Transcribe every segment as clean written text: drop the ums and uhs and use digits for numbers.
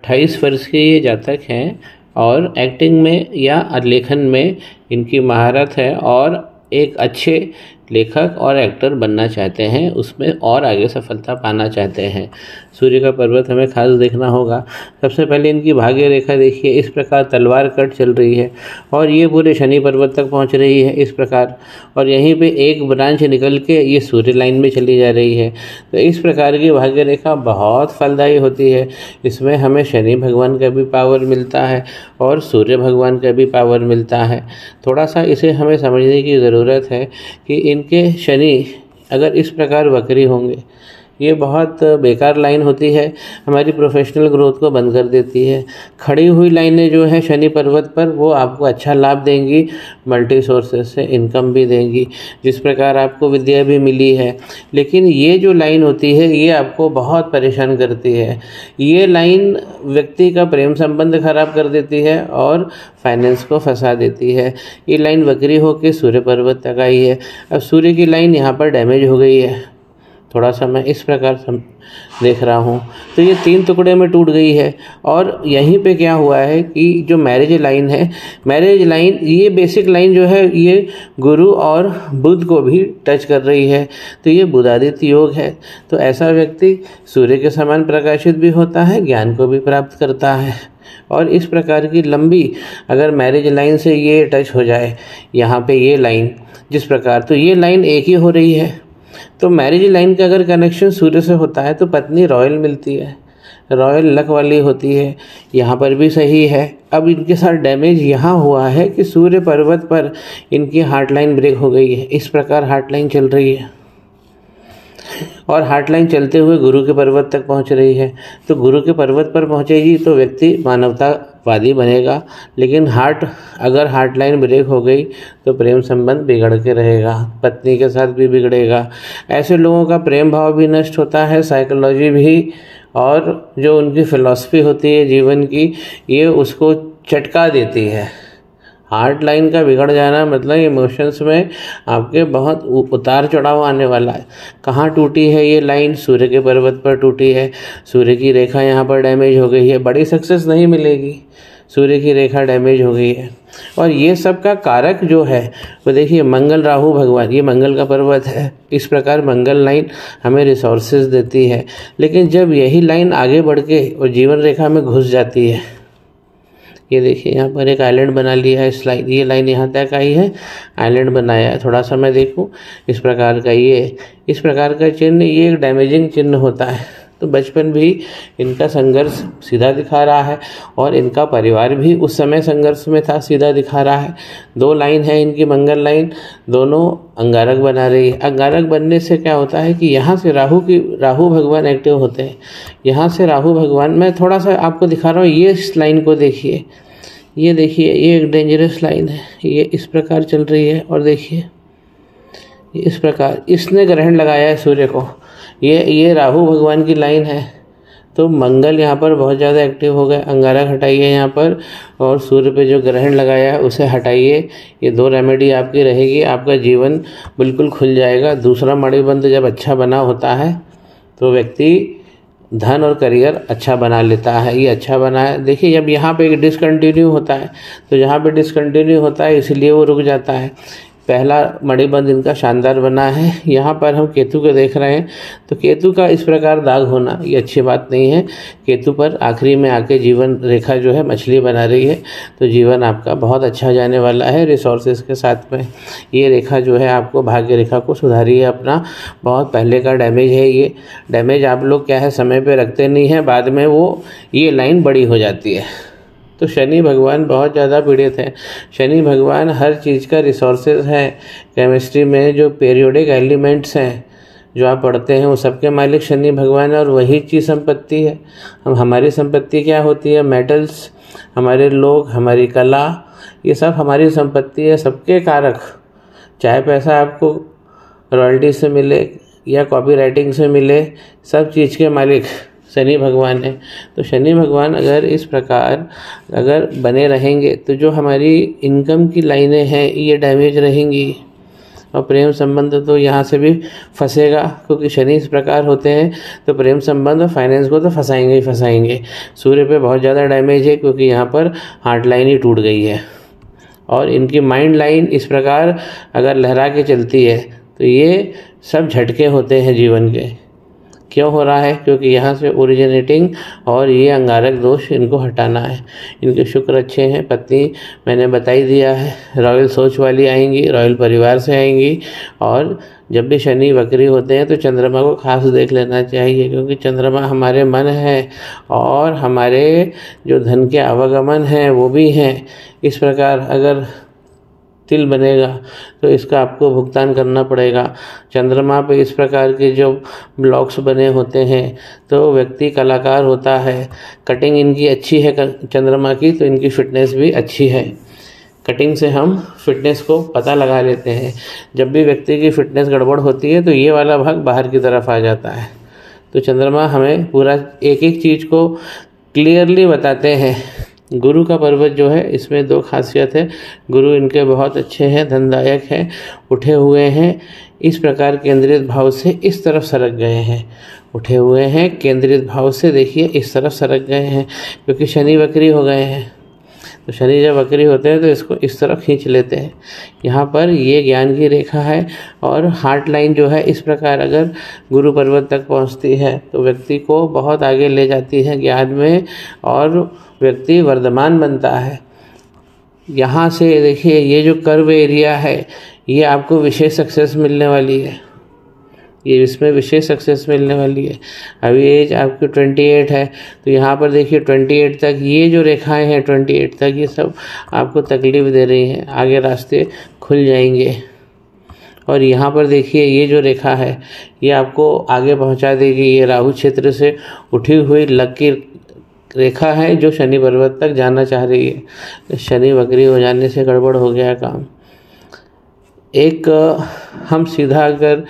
28 वर्ष के ये जातक हैं और एक्टिंग में या लेखन में इनकी महारत है और एक अच्छे लेखक और एक्टर बनना चाहते हैं, उसमें और आगे सफलता पाना चाहते हैं। सूर्य का पर्वत हमें खास देखना होगा। सबसे पहले इनकी भाग्य रेखा देखिए, इस प्रकार तलवार कट चल रही है और ये पूरे शनि पर्वत तक पहुंच रही है इस प्रकार, और यहीं पे एक ब्रांच निकल के ये सूर्य लाइन में चली जा रही है। तो इस प्रकार की भाग्य रेखा बहुत फलदायी होती है। इसमें हमें शनि भगवान का भी पावर मिलता है और सूर्य भगवान का भी पावर मिलता है। थोड़ा सा इसे हमें समझने की ज़रूरत है कि इनके शनि अगर इस प्रकार वक्री होंगे, ये बहुत बेकार लाइन होती है, हमारी प्रोफेशनल ग्रोथ को बंद कर देती है। खड़ी हुई लाइनें जो है शनि पर्वत पर, वो आपको अच्छा लाभ देंगी, मल्टी सोर्सेस से इनकम भी देंगी, जिस प्रकार आपको विद्या भी मिली है। लेकिन ये जो लाइन होती है ये आपको बहुत परेशान करती है। ये लाइन व्यक्ति का प्रेम संबंध खराब कर देती है और फाइनेंस को फंसा देती है। ये लाइन वक्री होकर सूर्य पर्वत तक आई है। अब सूर्य की लाइन यहाँ पर डैमेज हो गई है, थोड़ा सा मैं इस प्रकार देख रहा हूँ, तो ये 3 टुकड़े में टूट गई है। और यहीं पे क्या हुआ है कि जो मैरिज लाइन है, मैरिज लाइन ये बेसिक लाइन जो है ये गुरु और बुध को भी टच कर रही है, तो ये बुधादित्य योग है। तो ऐसा व्यक्ति सूर्य के समान प्रकाशित भी होता है, ज्ञान को भी प्राप्त करता है। और इस प्रकार की लंबी अगर मैरिज लाइन से ये टच हो जाए यहाँ पे ये लाइन जिस प्रकार, तो ये लाइन एक ही हो रही है। तो मैरिज लाइन का अगर कनेक्शन सूर्य से होता है तो पत्नी रॉयल मिलती है, रॉयल लक वाली होती है। यहाँ पर भी सही है। अब इनके साथ डैमेज यहाँ हुआ है कि सूर्य पर्वत पर इनकी हार्ट लाइन ब्रेक हो गई है। इस प्रकार हार्ट लाइन चल रही है और हार्ट लाइन चलते हुए गुरु के पर्वत तक पहुँच रही है। तो गुरु के पर्वत पर पहुँचेगी तो व्यक्ति मानवतावादी बनेगा, लेकिन अगर हार्ट लाइन ब्रेक हो गई तो प्रेम संबंध बिगड़ के रहेगा, पत्नी के साथ भी बिगड़ेगा। ऐसे लोगों का प्रेम भाव भी नष्ट होता है, साइकोलॉजी भी, और जो उनकी फिलॉसफी होती है जीवन की ये उसको चटका देती है। हार्ट लाइन का बिगड़ जाना मतलब इमोशंस में आपके बहुत उतार चढ़ाव आने वाला है। कहाँ टूटी है ये लाइन? सूर्य के पर्वत पर टूटी है। सूर्य की रेखा यहाँ पर डैमेज हो गई है, बड़ी सक्सेस नहीं मिलेगी, सूर्य की रेखा डैमेज हो गई है। और ये सब का कारक जो है वो देखिए मंगल राहु भगवान, ये मंगल का पर्वत है। इस प्रकार मंगल लाइन हमें रिसोर्सेज देती है, लेकिन जब यही लाइन आगे बढ़ के और जीवन रेखा में घुस जाती है, ये देखिए यहाँ पर एक आइलैंड बना लिया है इस लाइन, ये लाइन यहाँ तक आई है, आइलैंड बनाया है। थोड़ा सा मैं देखूँ इस प्रकार का, ये इस प्रकार का चिन्ह ये एक डैमेजिंग चिन्ह होता है। तो बचपन भी इनका संघर्ष सीधा दिखा रहा है और इनका परिवार भी उस समय संघर्ष में था, सीधा दिखा रहा है। 2 लाइन है इनकी मंगल लाइन, दोनों अंगारक बना रही है। अंगारक बनने से क्या होता है कि यहाँ से राहु भगवान एक्टिव होते हैं। यहाँ से राहु भगवान, मैं थोड़ा सा आपको दिखा रहा हूँ, ये इस लाइन को देखिए, ये देखिए, ये एक डेंजरस लाइन है, ये इस प्रकार चल रही है। और देखिए इस प्रकार इसने ग्रहण लगाया है सूर्य को, ये राहु भगवान की लाइन है। तो मंगल यहाँ पर बहुत ज़्यादा एक्टिव हो गए। अंगारक हटाइए यहाँ पर और सूर्य पे जो ग्रहण लगाया है उसे हटाइए। ये 2 रेमेडी आपकी रहेगी, आपका जीवन बिल्कुल खुल जाएगा। दूसरा मणिबंध जब अच्छा बना होता है तो व्यक्ति धन और करियर अच्छा बना लेता है। ये अच्छा बना है, देखिए जब यहाँ पे एक डिसकंटिन्यू होता है तो यहाँ पे डिसकंटिन्यू होता है इसलिए वो रुक जाता है। पहला मणिबंध इनका शानदार बना है। यहाँ पर हम केतु को देख रहे हैं, तो केतु का इस प्रकार दाग होना ये अच्छी बात नहीं है। केतु पर आखिरी में आके जीवन रेखा जो है मछली बना रही है, तो जीवन आपका बहुत अच्छा जाने वाला है रिसोर्सेज के साथ में। ये रेखा जो है आपको भाग्य रेखा को सुधारी है अपना, बहुत पहले का डैमेज है। ये डैमेज आप लोग क्या है समय पर रखते नहीं हैं, बाद में वो ये लाइन बड़ी हो जाती है। तो शनि भगवान बहुत ज़्यादा पीड़ित हैं। शनि भगवान हर चीज़ का रिसोर्सेज है। केमिस्ट्री में जो पीरियोडिक एलिमेंट्स हैं जो आप पढ़ते हैं वो सबके मालिक शनि भगवान है, और वही चीज़ संपत्ति है। हमारी संपत्ति क्या होती है? मेटल्स, हमारे लोग, हमारी कला, ये सब हमारी संपत्ति है। सबके कारक, चाहे पैसा आपको रॉयल्टी से मिले या कॉपी राइटिंग से मिले, सब चीज़ के मालिक शनि भगवान है। तो शनि भगवान अगर इस प्रकार अगर बने रहेंगे तो जो हमारी इनकम की लाइनें हैं ये डैमेज रहेंगी और प्रेम संबंध तो यहाँ से भी फंसेगा, क्योंकि शनि इस प्रकार होते हैं तो प्रेम संबंध और फाइनेंस को तो फंसाएंगे ही फंसाएंगे। सूर्य पे बहुत ज़्यादा डैमेज है, क्योंकि यहाँ पर हार्ट लाइन ही टूट गई है और इनकी माइंड लाइन इस प्रकार अगर लहरा के चलती है तो ये सब झटके होते हैं जीवन के। क्यों हो रहा है? क्योंकि यहाँ से ओरिजिनेटिंग और ये अंगारक दोष इनको हटाना है। इनके शुक्र अच्छे हैं, पत्नी मैंने बता ही दिया है, रॉयल सोच वाली आएंगी, रॉयल परिवार से आएंगी। और जब भी शनि वक्री होते हैं तो चंद्रमा को खास देख लेना चाहिए, क्योंकि चंद्रमा हमारे मन है और हमारे जो धन के आवागमन हैं वो भी हैं। इस प्रकार अगर तिल बनेगा तो इसका आपको भुगतान करना पड़ेगा। चंद्रमा पे इस प्रकार के जो ब्लॉक्स बने होते हैं तो व्यक्ति कलाकार होता है। कटिंग इनकी अच्छी है चंद्रमा की, तो इनकी फिटनेस भी अच्छी है। कटिंग से हम फिटनेस को पता लगा लेते हैं। जब भी व्यक्ति की फिटनेस गड़बड़ होती है तो ये वाला भाग बाहर की तरफ आ जाता है। तो चंद्रमा हमें पूरा एक एक चीज़ को क्लियरली बताते हैं। गुरु का पर्वत जो है इसमें दो खासियत है। गुरु इनके बहुत अच्छे हैं, धनदायक हैं, उठे हुए हैं, इस प्रकार केंद्रित भाव से इस तरफ सरक गए हैं। उठे हुए हैं, केंद्रित भाव से देखिए इस तरफ सरक गए हैं, क्योंकि शनि वक्री हो गए हैं। तो शनि जब वक्री होते हैं तो इसको इस तरफ खींच लेते हैं। यहाँ पर ये ज्ञान की रेखा है और हार्ट लाइन जो है इस प्रकार अगर गुरु पर्वत तक पहुँचती है तो व्यक्ति को बहुत आगे ले जाती है ज्ञान में और व्यक्ति वर्धमान बनता है। यहाँ से देखिए ये जो कर्व एरिया है ये आपको विशेष सक्सेस मिलने वाली है, ये इसमें विशेष सक्सेस मिलने वाली है। अभी एज आपकी 28 है तो यहाँ पर देखिए 28 तक ये जो रेखाएं हैं 28 तक ये सब आपको तकलीफ़ दे रही हैं, आगे रास्ते खुल जाएंगे। और यहाँ पर देखिए ये जो रेखा है ये आपको आगे पहुँचा देगी। ये राहु क्षेत्र से उठी हुई लकीर रेखा है जो शनि पर्वत तक जाना चाह रही है। शनि वक्री हो जाने से गड़बड़ हो गया काम। एक हम सीधा अगर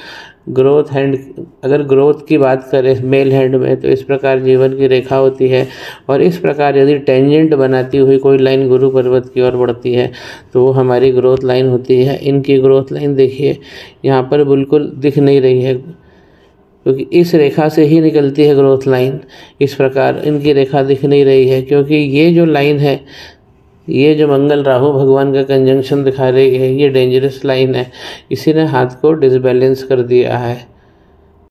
ग्रोथ की बात करें मेल हैंड में तो इस प्रकार जीवन की रेखा होती है। और इस प्रकार यदि टेंजेंट बनाती हुई कोई लाइन गुरु पर्वत की ओर बढ़ती है तो वो हमारी ग्रोथ लाइन होती है। इनकी ग्रोथ लाइन देखिए यहाँ पर बिल्कुल दिख नहीं रही है, क्योंकि इस रेखा से ही निकलती है ग्रोथ लाइन। इस प्रकार इनकी रेखा दिख नहीं रही है, क्योंकि ये जो लाइन है, ये जो मंगल राहु भगवान का कंजंक्शन दिखा रही है, ये डेंजरस लाइन है। इसी ने हाथ को डिसबैलेंस कर दिया है।